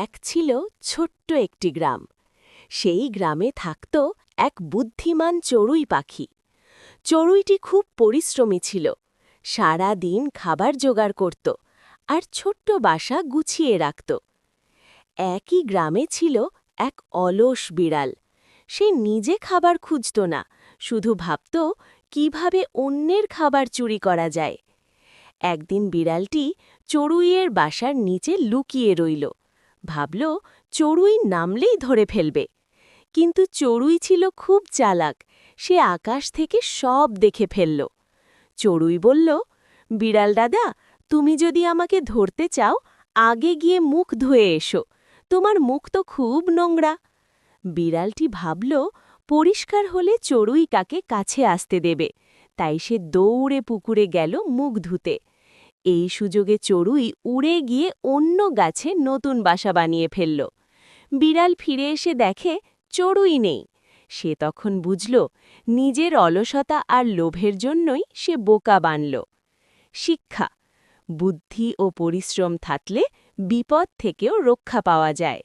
এক ছিল ছোট্ট একটি গ্রাম। সেই গ্রামে থাকত এক বুদ্ধিমান চড়ুই পাখি। চড়ুইটি খুব পরিশ্রমী ছিল। সারা দিন খাবার জোগাড় করত আর ছোট্ট বাসা গুছিয়ে রাখত। একই গ্রামে ছিল এক অলস বিড়াল। সে নিজে খাবার খুঁজত না, শুধু ভাবত কিভাবে অন্যের খাবার চুরি করা যায়। একদিন বিড়ালটি চড়ুইয়ের বাসার নিচে লুকিয়ে রইল। ভাবল চড়ুই নামলেই ধরে ফেলবে। কিন্তু চড়ুই ছিল খুব চালাক। সে আকাশ থেকে সব দেখে ফেলল। চড়ুই বলল, বিড়াল দাদা, তুমি যদি আমাকে ধরতে চাও, আগে গিয়ে মুখ ধুয়ে এসো। তোমার মুখ তো খুব নোংরা। বিড়ালটি ভাবল পরিষ্কার হলে চড়ুই কাকে কাছে আসতে দেবে। তাই সে দৌড়ে পুকুরে গেল মুখ ধুতে। এই সুযোগে চড়ুই উড়ে গিয়ে অন্য গাছে নতুন বাসা বানিয়ে ফেলল। বিড়াল ফিরে এসে দেখে চড়ুই নেই। সে তখন বুঝল নিজের অলসতা আর লোভের জন্যই সে বোকা বানল। শিক্ষা: বুদ্ধি ও পরিশ্রম থাকলে বিপদ থেকেও রক্ষা পাওয়া যায়।